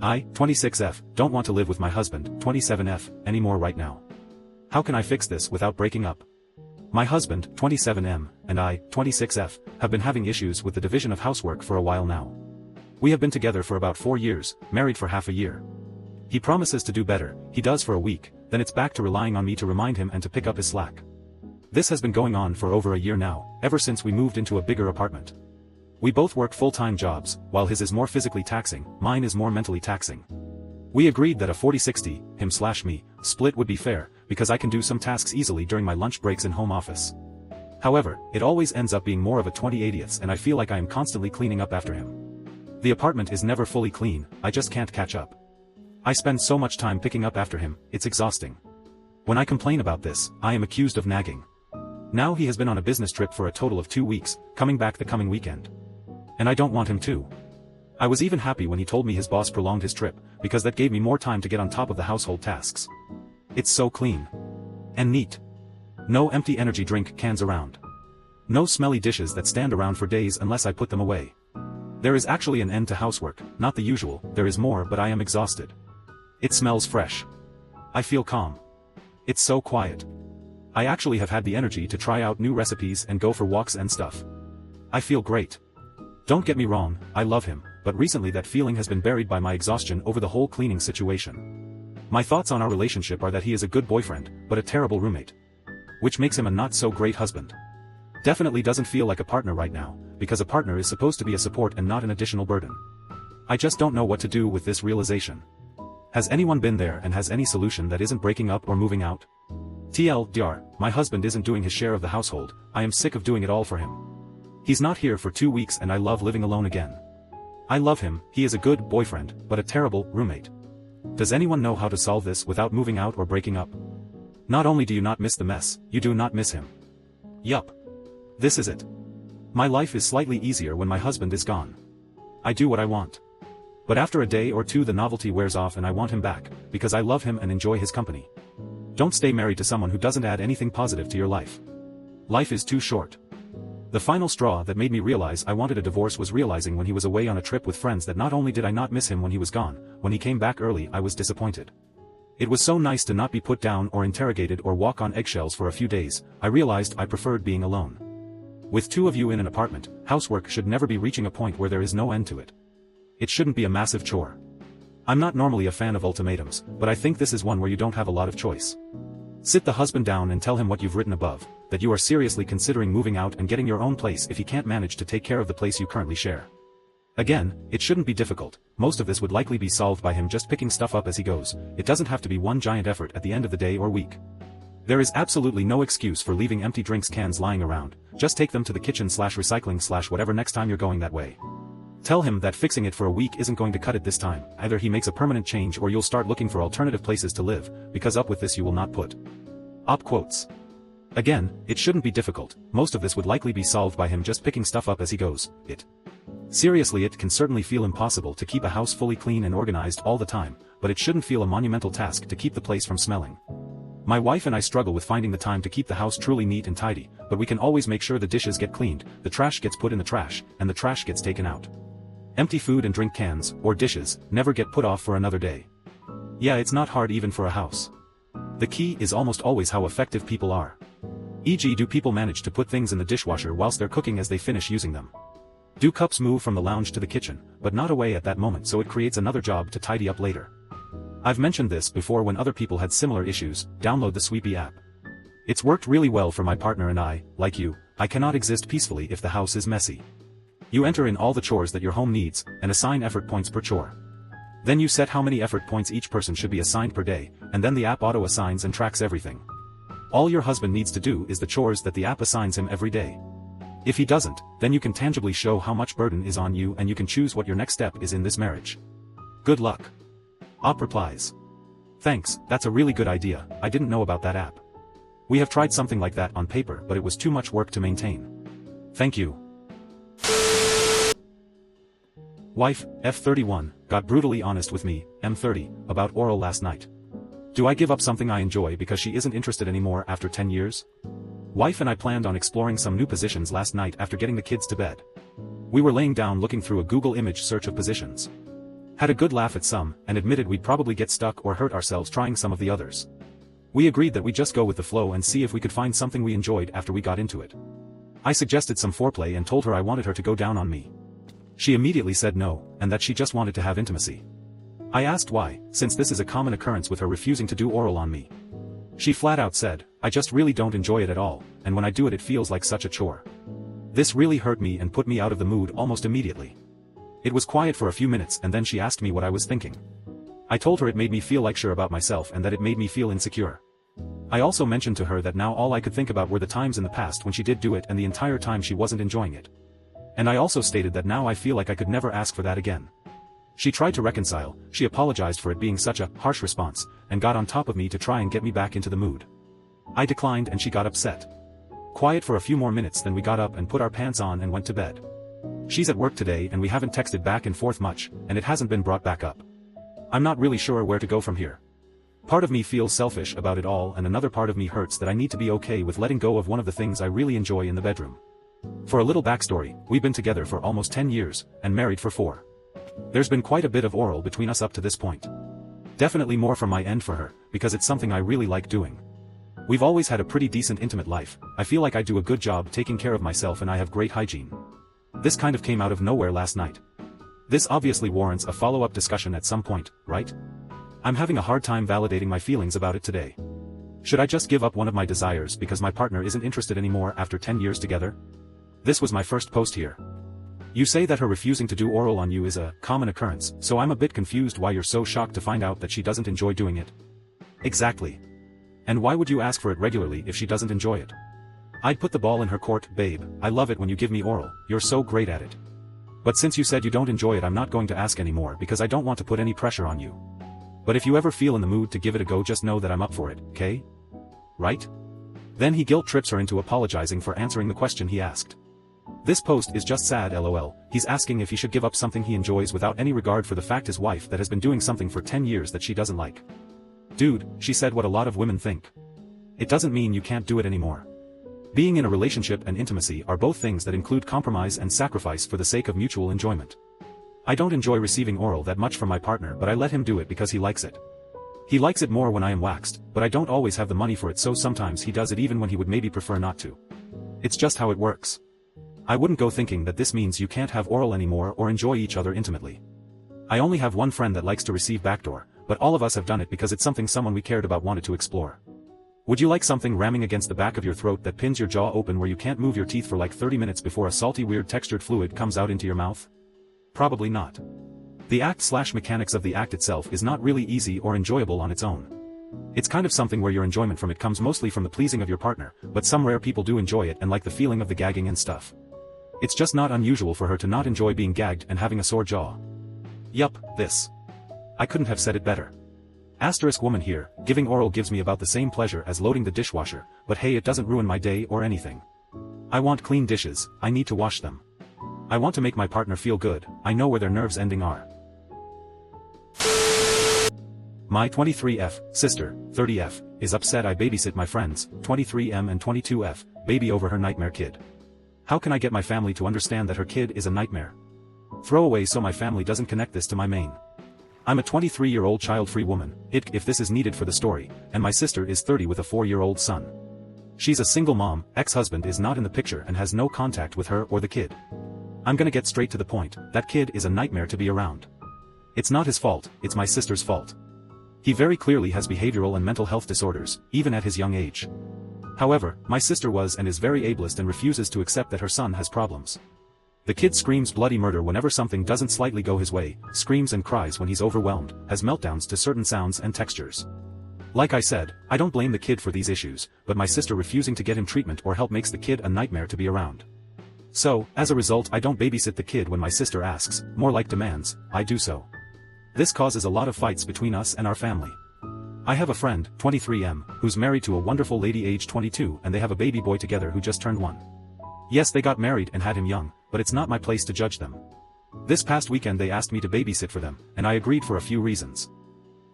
I, 26F, don't want to live with my husband, 27F, anymore right now. How can I fix this without breaking up? My husband, 27M, and I, 26F, have been having issues with the division of housework for a while now. We have been together for about 4 years, married for half a year. He promises to do better, he does for a week, then it's back to relying on me to remind him and to pick up his slack. This has been going on for over a year now, ever since we moved into a bigger apartment. We both work full-time jobs, while his is more physically taxing, mine is more mentally taxing. We agreed that a 40-60, him/me, split would be fair, because I can do some tasks easily during my lunch breaks in home office. However, it always ends up being more of a 20-80ths and I feel like I am constantly cleaning up after him. The apartment is never fully clean, I just can't catch up. I spend so much time picking up after him, it's exhausting. When I complain about this, I am accused of nagging. Now he has been on a business trip for a total of 2 weeks, coming back the coming weekend. And I don't want him to. I was even happy when he told me his boss prolonged his trip, because that gave me more time to get on top of the household tasks. It's so clean. And neat. No empty energy drink cans around. No smelly dishes that stand around for days unless I put them away. There is actually an end to housework, not the usual, there is more but I am exhausted. It smells fresh. I feel calm. It's so quiet. I actually have had the energy to try out new recipes and go for walks and stuff. I feel great. Don't get me wrong, I love him, but recently that feeling has been buried by my exhaustion over the whole cleaning situation. My thoughts on our relationship are that he is a good boyfriend, but a terrible roommate. Which makes him a not so great husband. Definitely doesn't feel like a partner right now, because a partner is supposed to be a support and not an additional burden. I just don't know what to do with this realization. Has anyone been there and has any solution that isn't breaking up or moving out? TLDR, my husband isn't doing his share of the household, I am sick of doing it all for him. He's not here for 2 weeks and I love living alone again. I love him, he is a good boyfriend, but a terrible roommate. Does anyone know how to solve this without moving out or breaking up? Not only do you not miss the mess, you do not miss him. Yup. This is it. My life is slightly easier when my husband is gone. I do what I want. But after a day or two the novelty wears off and I want him back, because I love him and enjoy his company. Don't stay married to someone who doesn't add anything positive to your life. Life is too short. The final straw that made me realize I wanted a divorce was realizing when he was away on a trip with friends that not only did I not miss him when he was gone, when he came back early I was disappointed. It was so nice to not be put down or interrogated or walk on eggshells for a few days, I realized I preferred being alone. With 2 of you in an apartment, housework should never be reaching a point where there is no end to it. It shouldn't be a massive chore. I'm not normally a fan of ultimatums, but I think this is one where you don't have a lot of choice. Sit the husband down and tell him what you've written above, that you are seriously considering moving out and getting your own place if he can't manage to take care of the place you currently share. Again, it shouldn't be difficult, most of this would likely be solved by him just picking stuff up as he goes, it doesn't have to be one giant effort at the end of the day or week. There is absolutely no excuse for leaving empty drinks cans lying around, just take them to the kitchen/recycling/whatever next time you're going that way. Tell him that fixing it for a week isn't going to cut it this time, either he makes a permanent change or you'll start looking for alternative places to live, because up with this you will not put. Op quotes. Again, it shouldn't be difficult, most of this would likely be solved by him just picking stuff up as he goes, Seriously, it can certainly feel impossible to keep a house fully clean and organized all the time, but it shouldn't feel a monumental task to keep the place from smelling. My wife and I struggle with finding the time to keep the house truly neat and tidy, but we can always make sure the dishes get cleaned, the trash gets put in the trash, and the trash gets taken out. Empty food and drink cans, or dishes, never get put off for another day. Yeah, it's not hard even for a house. The key is almost always how effective people are. E.g., do people manage to put things in the dishwasher whilst they're cooking as they finish using them? Do cups move from the lounge to the kitchen, but not away at that moment so it creates another job to tidy up later? I've mentioned this before when other people had similar issues, download the Sweepy app. It's worked really well for my partner and I, like you, I cannot exist peacefully if the house is messy. You enter in all the chores that your home needs, and assign effort points per chore. Then you set how many effort points each person should be assigned per day, and then the app auto-assigns and tracks everything. All your husband needs to do is the chores that the app assigns him every day. If he doesn't, then you can tangibly show how much burden is on you and you can choose what your next step is in this marriage. Good luck. Op replies. Thanks, that's a really good idea, I didn't know about that app. We have tried something like that on paper but it was too much work to maintain. Thank you. Wife, F31, got brutally honest with me, M30, about oral last night. Do I give up something I enjoy because she isn't interested anymore after 10 years? Wife and I planned on exploring some new positions last night after getting the kids to bed. We were laying down looking through a Google image search of positions. Had a good laugh at some, and admitted we'd probably get stuck or hurt ourselves trying some of the others. We agreed that we'd just go with the flow and see if we could find something we enjoyed after we got into it. I suggested some foreplay and told her I wanted her to go down on me. She immediately said no, and that she just wanted to have intimacy. I asked why, since this is a common occurrence with her refusing to do oral on me. She flat out said, "I just really don't enjoy it at all, and when I do it feels like such a chore." This really hurt me and put me out of the mood almost immediately. It was quiet for a few minutes and then she asked me what I was thinking. I told her it made me feel like sure about myself and that it made me feel insecure. I also mentioned to her that now all I could think about were the times in the past when she did do it and the entire time she wasn't enjoying it. And I also stated that now I feel like I could never ask for that again. She tried to reconcile, she apologized for it being such a harsh response, and got on top of me to try and get me back into the mood. I declined and she got upset. Quiet for a few more minutes, then we got up and put our pants on and went to bed. She's at work today and we haven't texted back and forth much, and it hasn't been brought back up. I'm not really sure where to go from here. Part of me feels selfish about it all and another part of me hurts that I need to be okay with letting go of one of the things I really enjoy in the bedroom. For a little backstory, we've been together for almost 10 years, and married for 4. There's been quite a bit of oral between us up to this point. Definitely more from my end for her, because it's something I really like doing. We've always had a pretty decent intimate life, I feel like I do a good job taking care of myself and I have great hygiene. This kind of came out of nowhere last night. This obviously warrants a follow-up discussion at some point, right? I'm having a hard time validating my feelings about it today. Should I just give up one of my desires because my partner isn't interested anymore after 10 years together? This was my first post here. You say that her refusing to do oral on you is a common occurrence, so I'm a bit confused why you're so shocked to find out that she doesn't enjoy doing it. Exactly. And why would you ask for it regularly if she doesn't enjoy it? I'd put the ball in her court, babe, I love it when you give me oral, you're so great at it. But since you said you don't enjoy it, I'm not going to ask anymore because I don't want to put any pressure on you. But if you ever feel in the mood to give it a go, just know that I'm up for it, okay? Right? Then he guilt trips her into apologizing for answering the question he asked. This post is just sad, lol, he's asking if he should give up something he enjoys without any regard for the fact his wife that has been doing something for 10 years that she doesn't like. Dude, she said what a lot of women think. It doesn't mean you can't do it anymore. Being in a relationship and intimacy are both things that include compromise and sacrifice for the sake of mutual enjoyment. I don't enjoy receiving oral that much from my partner, but I let him do it because he likes it. He likes it more when I am waxed, but I don't always have the money for it, so sometimes he does it even when he would maybe prefer not to. It's just how it works. I wouldn't go thinking that this means you can't have oral anymore or enjoy each other intimately. I only have one friend that likes to receive backdoor, but all of us have done it because it's something someone we cared about wanted to explore. Would you like something ramming against the back of your throat that pins your jaw open where you can't move your teeth for like 30 minutes before a salty weird textured fluid comes out into your mouth? Probably not. The act/mechanics of the act itself is not really easy or enjoyable on its own. It's kind of something where your enjoyment from it comes mostly from the pleasing of your partner, but some rare people do enjoy it and like the feeling of the gagging and stuff. It's just not unusual for her to not enjoy being gagged and having a sore jaw. Yup, this. I couldn't have said it better. Asterisk woman here, giving oral gives me about the same pleasure as loading the dishwasher, but hey, it doesn't ruin my day or anything. I want clean dishes, I need to wash them. I want to make my partner feel good, I know where their nerves ending are. My 23F, sister, 30F, is upset I babysit my friends, 23M and 22F, baby over her nightmare kid. How can I get my family to understand that her kid is a nightmare? Throw away so my family doesn't connect this to my main. I'm a 23-year-old child-free woman, if this is needed for the story, and my sister is 30 with a 4-year-old son. She's a single mom, ex-husband is not in the picture and has no contact with her or the kid. I'm gonna get straight to the point, that kid is a nightmare to be around. It's not his fault, it's my sister's fault. He very clearly has behavioral and mental health disorders, even at his young age. However, my sister was and is very ableist and refuses to accept that her son has problems. The kid screams bloody murder whenever something doesn't slightly go his way, screams and cries when he's overwhelmed, has meltdowns to certain sounds and textures. Like I said, I don't blame the kid for these issues, but my sister refusing to get him treatment or help makes the kid a nightmare to be around. So, as a result, I don't babysit the kid when my sister asks, more like demands, I do so. This causes a lot of fights between us and our family. I have a friend, 23M, who's married to a wonderful lady age 22 and they have a baby boy together who just turned 1. Yes, they got married and had him young, but it's not my place to judge them. This past weekend they asked me to babysit for them, and I agreed for a few reasons.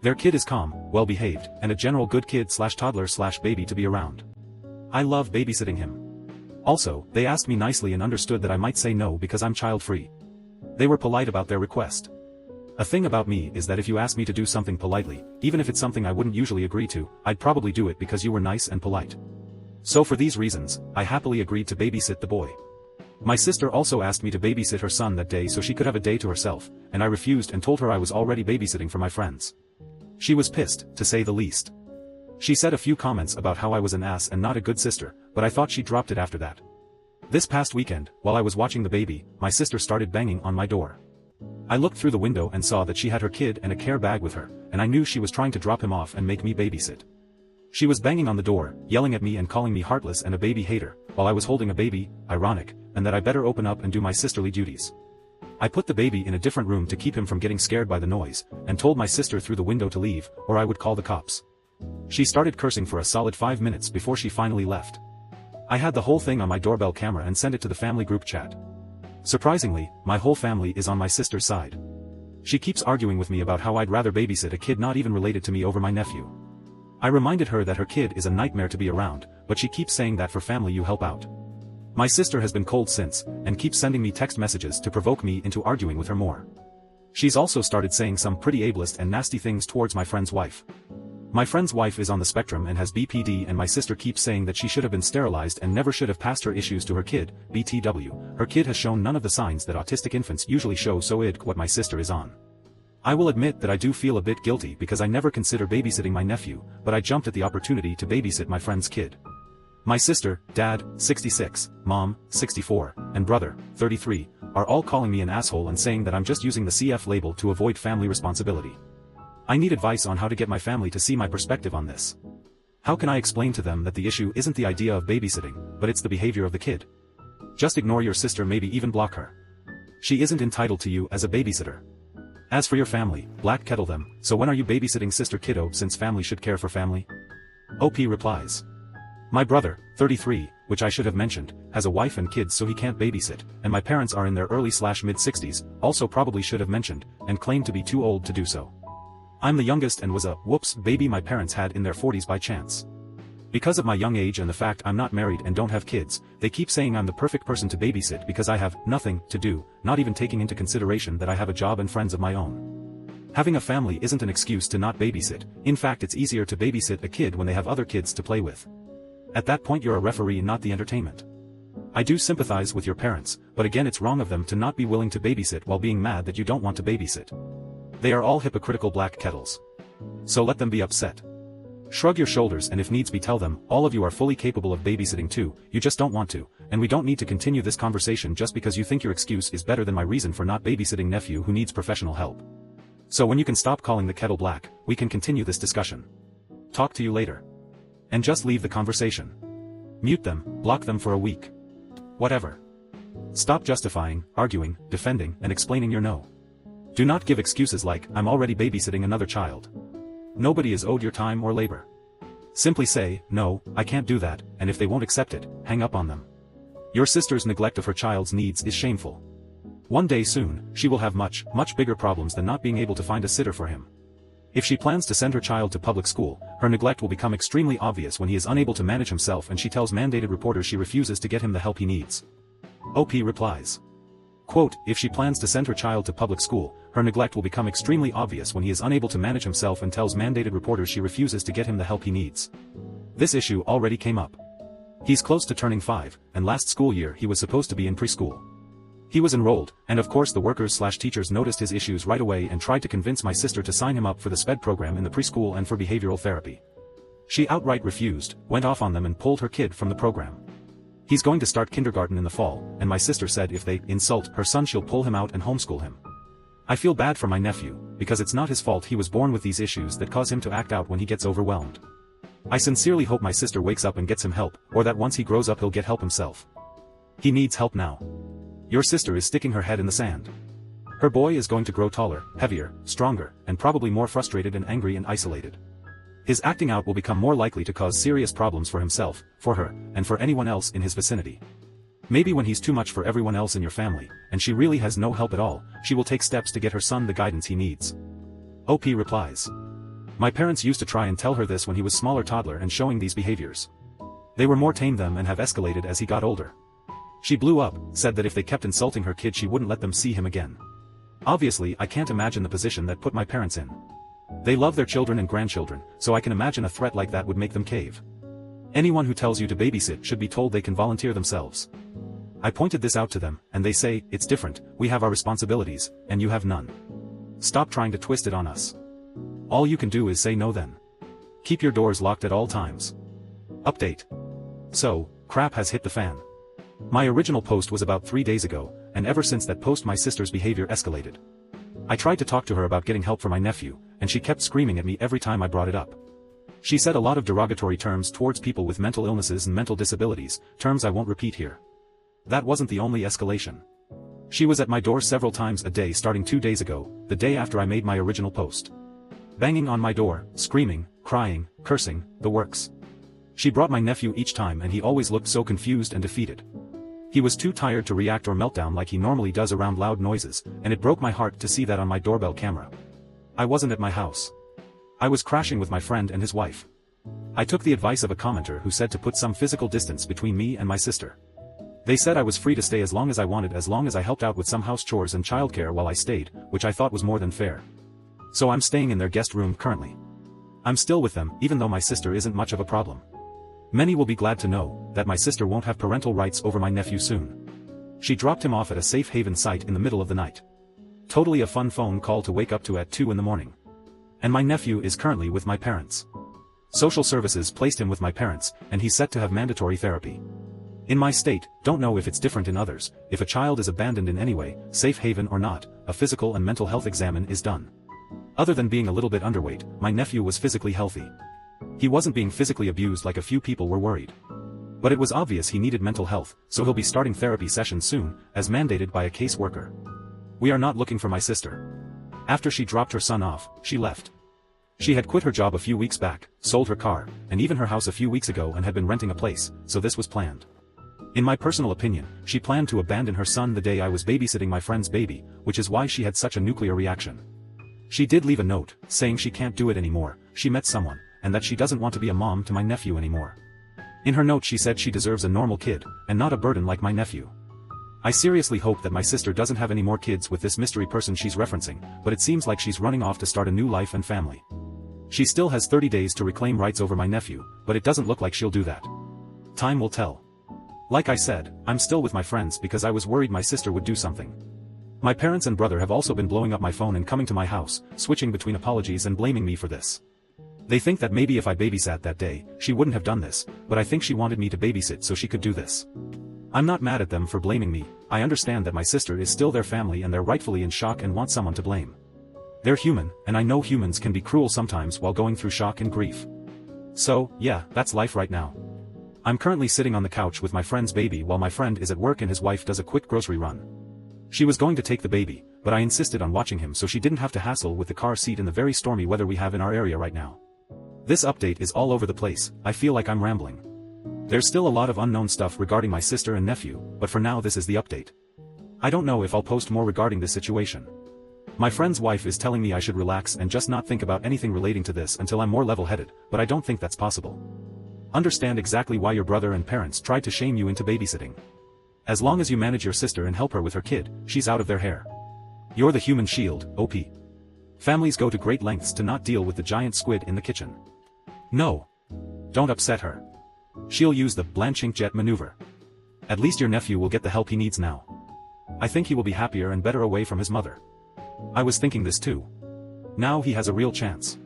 Their kid is calm, well-behaved, and a general good kid/toddler/baby to be around. I love babysitting him. Also, they asked me nicely and understood that I might say no because I'm child-free. They were polite about their request. A thing about me is that if you ask me to do something politely, even if it's something I wouldn't usually agree to, I'd probably do it because you were nice and polite. So for these reasons, I happily agreed to babysit the boy. My sister also asked me to babysit her son that day so she could have a day to herself, and I refused and told her I was already babysitting for my friends. She was pissed, to say the least. She said a few comments about how I was an ass and not a good sister, but I thought she dropped it after that. This past weekend, while I was watching the baby, my sister started banging on my door. I looked through the window and saw that she had her kid and a care bag with her, and I knew she was trying to drop him off and make me babysit. She was banging on the door, yelling at me and calling me heartless and a baby hater, while I was holding a baby, ironic, and that I better open up and do my sisterly duties. I put the baby in a different room to keep him from getting scared by the noise, and told my sister through the window to leave, or I would call the cops. She started cursing for a solid 5 minutes before she finally left. I had the whole thing on my doorbell camera and sent it to the family group chat. Surprisingly, my whole family is on my sister's side. She keeps arguing with me about how I'd rather babysit a kid not even related to me over my nephew. I reminded her that her kid is a nightmare to be around, but she keeps saying that for family you help out. My sister has been cold since, and keeps sending me text messages to provoke me into arguing with her more. She's also started saying some pretty ableist and nasty things towards my friend's wife. My friend's wife is on the spectrum and has BPD, and my sister keeps saying that she should have been sterilized and never should have passed her issues to her kid, BTW. Her kid has shown none of the signs that autistic infants usually show, so what my sister is on. I will admit that I do feel a bit guilty because I never consider babysitting my nephew, but I jumped at the opportunity to babysit my friend's kid. My sister, dad, 66, mom, 64, and brother, 33, are all calling me an asshole and saying that I'm just using the CF label to avoid family responsibility. I need advice on how to get my family to see my perspective on this. How can I explain to them that the issue isn't the idea of babysitting, but it's the behavior of the kid? Just ignore your sister, maybe even block her. She isn't entitled to you as a babysitter. As for your family, black kettle them, so when are you babysitting sister kiddo, since family should care for family? OP replies. My brother, 33, which I should have mentioned, has a wife and kids so he can't babysit, and my parents are in their early/mid-60s, also probably should have mentioned, and claim to be too old to do so. I'm the youngest and was a, whoops, baby my parents had in their 40s by chance. Because of my young age and the fact I'm not married and don't have kids, they keep saying I'm the perfect person to babysit because I have nothing to do, not even taking into consideration that I have a job and friends of my own. Having a family isn't an excuse to not babysit. In fact, it's easier to babysit a kid when they have other kids to play with. At that point you're a referee, not the entertainment. I do sympathize with your parents, but again it's wrong of them to not be willing to babysit while being mad that you don't want to babysit. They are all hypocritical black kettles. So let them be upset. Shrug your shoulders and if needs be tell them, all of you are fully capable of babysitting too, you just don't want to, and we don't need to continue this conversation just because you think your excuse is better than my reason for not babysitting nephew who needs professional help. So when you can stop calling the kettle black, we can continue this discussion. Talk to you later. And just leave the conversation. Mute them, block them for a week. Whatever. Stop justifying, arguing, defending, and explaining your no. Do not give excuses like, I'm already babysitting another child. Nobody is owed your time or labor. Simply say, no, I can't do that, and if they won't accept it, hang up on them. Your sister's neglect of her child's needs is shameful. One day soon, she will have much bigger problems than not being able to find a sitter for him. If she plans to send her child to public school, her neglect will become extremely obvious when he is unable to manage himself and she tells mandated reporters she refuses to get him the help he needs. OP replies. Quote, if she plans to send her child to public school, her neglect will become extremely obvious when he is unable to manage himself and tells mandated reporters she refuses to get him the help he needs. This issue already came up. He's close to turning 5, and last school year he was supposed to be in preschool. He was enrolled, and of course the workers/teachers noticed his issues right away and tried to convince my sister to sign him up for the SPED program in the preschool and for behavioral therapy. She outright refused, went off on them and pulled her kid from the program. He's going to start kindergarten in the fall, and my sister said if they insult her son she'll pull him out and homeschool him. I feel bad for my nephew, because it's not his fault he was born with these issues that cause him to act out when he gets overwhelmed. I sincerely hope my sister wakes up and gets him help, or that once he grows up he'll get help himself. He needs help now. Your sister is sticking her head in the sand. Her boy is going to grow taller, heavier, stronger, and probably more frustrated and angry and isolated. His acting out will become more likely to cause serious problems for himself, for her, and for anyone else in his vicinity. Maybe when he's too much for everyone else in your family, and she really has no help at all, she will take steps to get her son the guidance he needs. OP replies. My parents used to try and tell her this when he was smaller toddler and showing these behaviors. They were more tame them and have escalated as he got older. She blew up, said that if they kept insulting her kid she wouldn't let them see him again. Obviously, I can't imagine the position that put my parents in. They love their children and grandchildren, so I can imagine a threat like that would make them cave. Anyone who tells you to babysit should be told they can volunteer themselves. I pointed this out to them, and they say, it's different, we have our responsibilities, and you have none. Stop trying to twist it on us. All you can do is say no then. Keep your doors locked at all times. Update. So, crap has hit the fan. My original post was about 3 days ago, and ever since that post my sister's behavior escalated. I tried to talk to her about getting help for my nephew, and she kept screaming at me every time I brought it up. She said a lot of derogatory terms towards people with mental illnesses and mental disabilities, terms I won't repeat here. That wasn't the only escalation. She was at my door several times a day starting 2 days ago, the day after I made my original post. Banging on my door, screaming, crying, cursing, the works. She brought my nephew each time and he always looked so confused and defeated. He was too tired to react or meltdown like he normally does around loud noises, and it broke my heart to see that on my doorbell camera. I wasn't at my house. I was crashing with my friend and his wife. I took the advice of a commenter who said to put some physical distance between me and my sister. They said I was free to stay as long as I wanted as long as I helped out with some house chores and childcare while I stayed, which I thought was more than fair. So I'm staying in their guest room currently. I'm still with them, even though my sister isn't much of a problem. Many will be glad to know that my sister won't have parental rights over my nephew soon. She dropped him off at a safe haven site in the middle of the night. Totally a fun phone call to wake up to at 2 in the morning. And my nephew is currently with my parents. Social services placed him with my parents, and he's set to have mandatory therapy. In my state, don't know if it's different in others, if a child is abandoned in any way, safe haven or not, a physical and mental health exam is done. Other than being a little bit underweight, my nephew was physically healthy. He wasn't being physically abused like a few people were worried. But it was obvious he needed mental health, so he'll be starting therapy sessions soon, as mandated by a caseworker. We are not looking for my sister. After she dropped her son off, she left. She had quit her job a few weeks back, sold her car, and even her house a few weeks ago and had been renting a place, so this was planned. In my personal opinion, she planned to abandon her son the day I was babysitting my friend's baby, which is why she had such a nuclear reaction. She did leave a note, saying she can't do it anymore, she met someone, and that she doesn't want to be a mom to my nephew anymore. In her note she said she deserves a normal kid, and not a burden like my nephew. I seriously hope that my sister doesn't have any more kids with this mystery person she's referencing, but it seems like she's running off to start a new life and family. She still has 30 days to reclaim rights over my nephew, but it doesn't look like she'll do that. Time will tell. Like I said, I'm still with my friends because I was worried my sister would do something. My parents and brother have also been blowing up my phone and coming to my house, switching between apologies and blaming me for this. They think that maybe if I babysat that day, she wouldn't have done this, but I think she wanted me to babysit so she could do this. I'm not mad at them for blaming me, I understand that my sister is still their family and they're rightfully in shock and want someone to blame. They're human, and I know humans can be cruel sometimes while going through shock and grief. So, yeah, that's life right now. I'm currently sitting on the couch with my friend's baby while my friend is at work and his wife does a quick grocery run. She was going to take the baby, but I insisted on watching him so she didn't have to hassle with the car seat in the very stormy weather we have in our area right now. This update is all over the place, I feel like I'm rambling. There's still a lot of unknown stuff regarding my sister and nephew, but for now this is the update. I don't know if I'll post more regarding this situation. My friend's wife is telling me I should relax and just not think about anything relating to this until I'm more level-headed, but I don't think that's possible. Understand exactly why your brother and parents tried to shame you into babysitting. As long as you manage your sister and help her with her kid, she's out of their hair. You're the human shield, OP. Families go to great lengths to not deal with the giant squid in the kitchen. No. Don't upset her. She'll use the blanching jet maneuver. At least your nephew will get the help he needs now. I think he will be happier and better away from his mother. I was thinking this too. Now he has a real chance.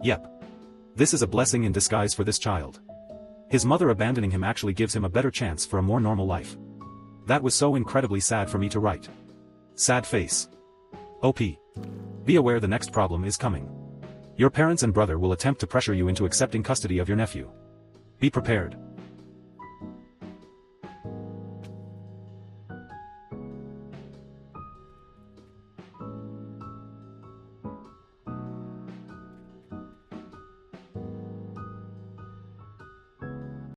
Yep. This is a blessing in disguise for this child. His mother abandoning him actually gives him a better chance for a more normal life. That was so incredibly sad for me to write. Sad face. OP. Be aware the next problem is coming. Your parents and brother will attempt to pressure you into accepting custody of your nephew. Be prepared.